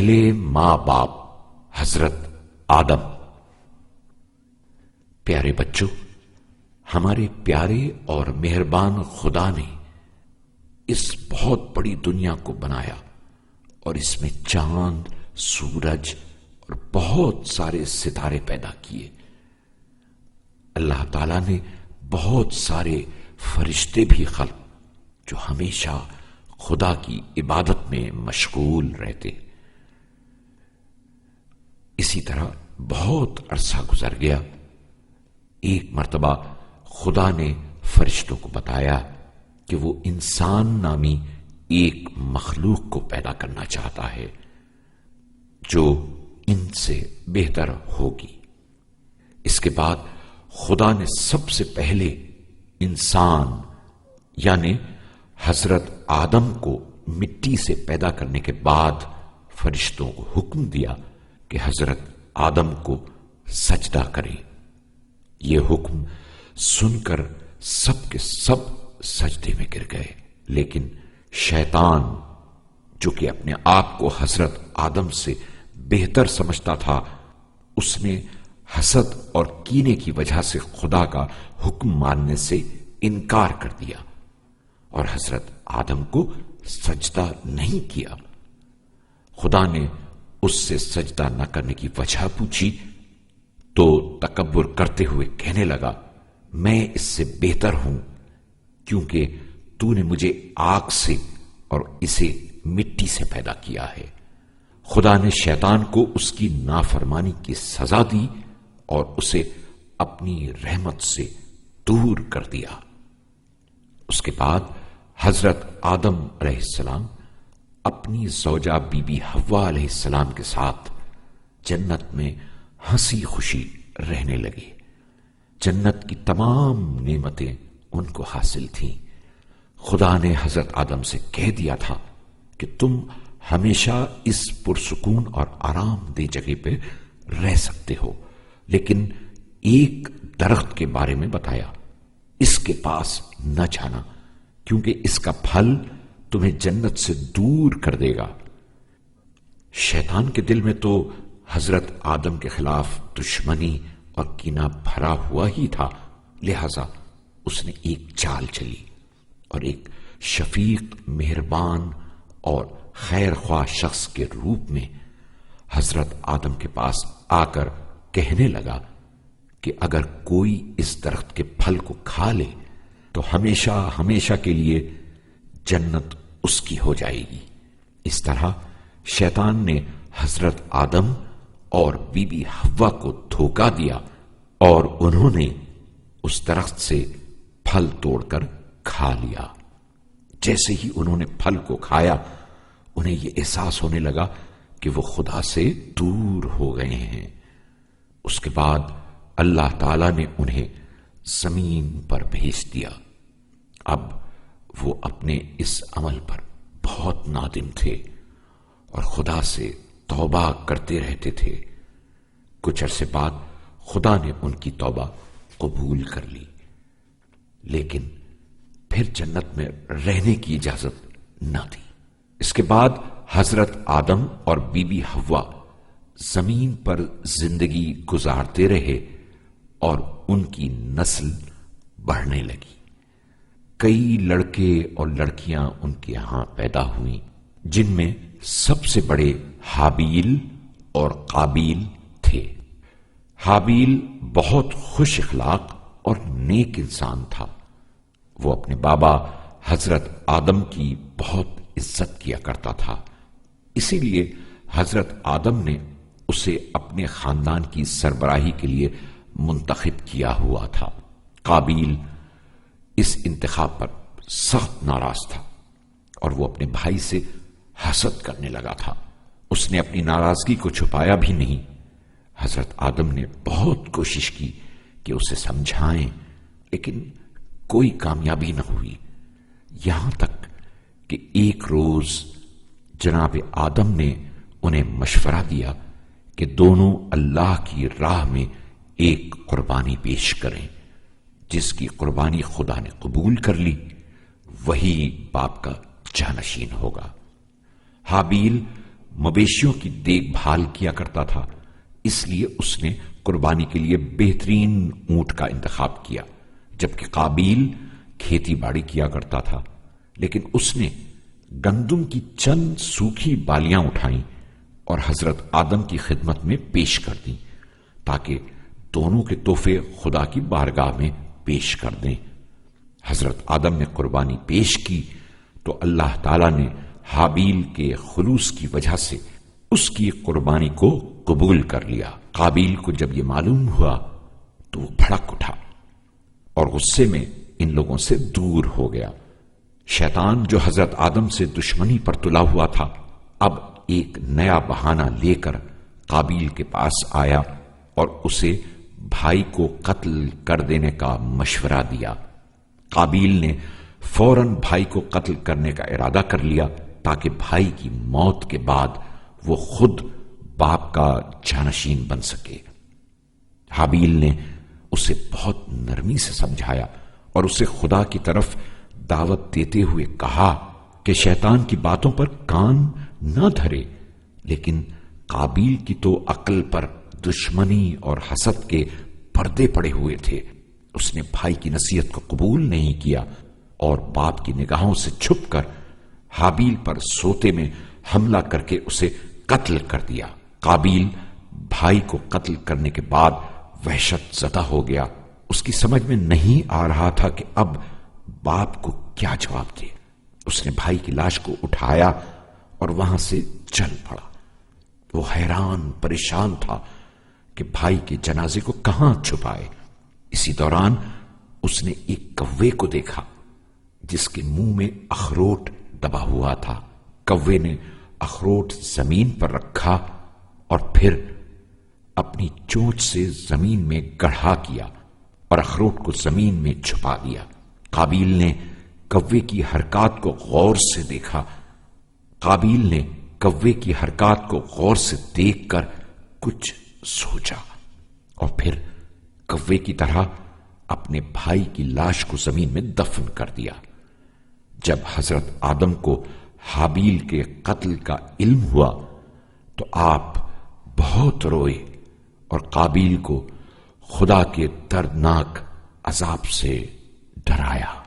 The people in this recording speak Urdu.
پہلے ماں باپ حضرت آدم۔ پیارے بچوں، ہمارے پیارے اور مہربان خدا نے اس بہت بڑی دنیا کو بنایا اور اس میں چاند، سورج اور بہت سارے ستارے پیدا کیے۔ اللہ تعالیٰ نے بہت سارے فرشتے بھی خلق جو ہمیشہ خدا کی عبادت میں مشغول رہتے۔ اسی طرح بہت عرصہ گزر گیا۔ ایک مرتبہ خدا نے فرشتوں کو بتایا کہ وہ انسان نامی ایک مخلوق کو پیدا کرنا چاہتا ہے جو ان سے بہتر ہوگی۔ اس کے بعد خدا نے سب سے پہلے انسان یعنی حضرت آدم کو مٹی سے پیدا کرنے کے بعد فرشتوں کو حکم دیا کہ حضرت آدم کو سجدہ کریں۔ یہ حکم سن کر سب کے سب سجدے میں گر گئے، لیکن شیطان جو کہ اپنے آپ کو حضرت آدم سے بہتر سمجھتا تھا، اس نے حسد اور کینے کی وجہ سے خدا کا حکم ماننے سے انکار کر دیا اور حضرت آدم کو سجدہ نہیں کیا۔ خدا نے اس سے سجدہ نہ کرنے کی وجہ پوچھی تو تکبر کرتے ہوئے کہنے لگا، میں اس سے بہتر ہوں کیونکہ تو نے مجھے آگ سے اور اسے مٹی سے پیدا کیا ہے۔ خدا نے شیطان کو اس کی نافرمانی کی سزا دی اور اسے اپنی رحمت سے دور کر دیا۔ اس کے بعد حضرت آدم علیہ السلام اپنی زوجہ بی بی حوا علیہ السلام کے ساتھ جنت میں ہنسی خوشی رہنے لگے۔ جنت کی تمام نعمتیں ان کو حاصل تھیں۔ خدا نے حضرت آدم سے کہہ دیا تھا کہ تم ہمیشہ اس پرسکون اور آرام دہ جگہ پہ رہ سکتے ہو، لیکن ایک درخت کے بارے میں بتایا، اس کے پاس نہ جانا کیونکہ اس کا پھل تمہیں جنت سے دور کر دے گا۔ شیطان کے دل میں تو حضرت آدم کے خلاف دشمنی اور کینہ بھرا ہوا ہی تھا، لہذا اس نے ایک چال چلی اور ایک شفیق، مہربان اور خیر خواہ شخص کے روپ میں حضرت آدم کے پاس آ کر کہنے لگا کہ اگر کوئی اس درخت کے پھل کو کھا لے تو ہمیشہ ہمیشہ کے لیے جنت اس کی ہو جائے گی۔ اس طرح شیطان نے حضرت آدم اور بی بی حوا کو دھوکا دیا اور انہوں نے اس درخت سے پھل توڑ کر کھا لیا۔ جیسے ہی انہوں نے پھل کو کھایا، انہیں یہ احساس ہونے لگا کہ وہ خدا سے دور ہو گئے ہیں۔ اس کے بعد اللہ تعالی نے انہیں زمین پر بھیج دیا۔ اب وہ اپنے اس عمل پر بہت نادم تھے اور خدا سے توبہ کرتے رہتے تھے۔ کچھ عرصے بعد خدا نے ان کی توبہ قبول کر لی، لیکن پھر جنت میں رہنے کی اجازت نہ دی۔ اس کے بعد حضرت آدم اور بی بی حوا زمین پر زندگی گزارتے رہے اور ان کی نسل بڑھنے لگی۔ کئی لڑکے اور لڑکیاں ان کے ہاں پیدا ہوئیں، جن میں سب سے بڑے حابیل اور قابیل تھے۔ حابیل بہت خوش اخلاق اور نیک انسان تھا۔ وہ اپنے بابا حضرت آدم کی بہت عزت کیا کرتا تھا، اسی لیے حضرت آدم نے اسے اپنے خاندان کی سربراہی کے لیے منتخب کیا ہوا تھا۔ قابیل اس انتخاب پر سخت ناراض تھا اور وہ اپنے بھائی سے حسد کرنے لگا تھا۔ اس نے اپنی ناراضگی کو چھپایا بھی نہیں۔ حضرت آدم نے بہت کوشش کی کہ اسے سمجھائیں، لیکن کوئی کامیابی نہ ہوئی، یہاں تک کہ ایک روز جناب آدم نے انہیں مشورہ دیا کہ دونوں اللہ کی راہ میں ایک قربانی پیش کریں۔ جس کی قربانی خدا نے قبول کر لی وہی باپ کا جانشین ہوگا۔ حابیل مویشیوں کی دیکھ بھال کیا کرتا تھا، اس لیے اس نے قربانی کے لیے بہترین اونٹ کا انتخاب کیا، جبکہ قابیل کھیتی باڑی کیا کرتا تھا، لیکن اس نے گندم کی چند سوکھی بالیاں اٹھائیں اور حضرت آدم کی خدمت میں پیش کر دیں تاکہ دونوں کے تحفے خدا کی بارگاہ میں پیش کر دیں۔ حضرت آدم نے قربانی پیش کی تو اللہ تعالی نے حابیل کے خلوص کی وجہ سے اس کی قربانی کو قبول کر لیا۔ قابیل کو جب یہ معلوم ہوا تو وہ بھڑک اٹھا اور غصے میں ان لوگوں سے دور ہو گیا۔ شیطان جو حضرت آدم سے دشمنی پر تلا ہوا تھا، اب ایک نیا بہانہ لے کر قابیل کے پاس آیا اور اسے بھائی کو قتل کر دینے کا مشورہ دیا۔ قابیل نے فوراً بھائی کو قتل کرنے کا ارادہ کر لیا تاکہ بھائی کی موت کے بعد وہ خود باپ کا جانشین بن سکے۔ حابیل نے اسے بہت نرمی سے سمجھایا اور اسے خدا کی طرف دعوت دیتے ہوئے کہا کہ شیطان کی باتوں پر کان نہ دھرے، لیکن قابیل کی تو عقل پر دشمنی اور حسد کے پردے پڑے ہوئے تھے۔ اس نے بھائی کی نصیحت کو قبول نہیں کیا اور باپ کی نگاہوں سے چھپ کر حابیل پر سوتے میں حملہ کر کے اسے قتل کر دیا۔ قابیل بھائی کو قتل کرنے کے بعد وحشت زدہ ہو گیا۔ اس کی سمجھ میں نہیں آ رہا تھا کہ اب باپ کو کیا جواب دے۔ اس نے بھائی کی لاش کو اٹھایا اور وہاں سے چل پڑا۔ وہ حیران پریشان تھا کہ بھائی کے جنازے کو کہاں چھپائے۔ اسی دوران اس نے ایک کوے کو دیکھا جس کے منہ میں اخروٹ دبا ہوا تھا۔ کوے نے اخروٹ زمین پر رکھا اور پھر اپنی چونچ سے زمین میں گڑھا کیا اور اخروٹ کو زمین میں چھپا دیا۔ قابیل نے کوے کی حرکات کو غور سے دیکھا۔ قابیل نے کوے کی حرکات کو غور سے دیکھ کر کچھ سوچا اور پھر کوے کی طرح اپنے بھائی کی لاش کو زمین میں دفن کر دیا۔ جب حضرت آدم کو حابیل کے قتل کا علم ہوا تو آپ بہت روئے اور قابیل کو خدا کے دردناک عذاب سے ڈرایا۔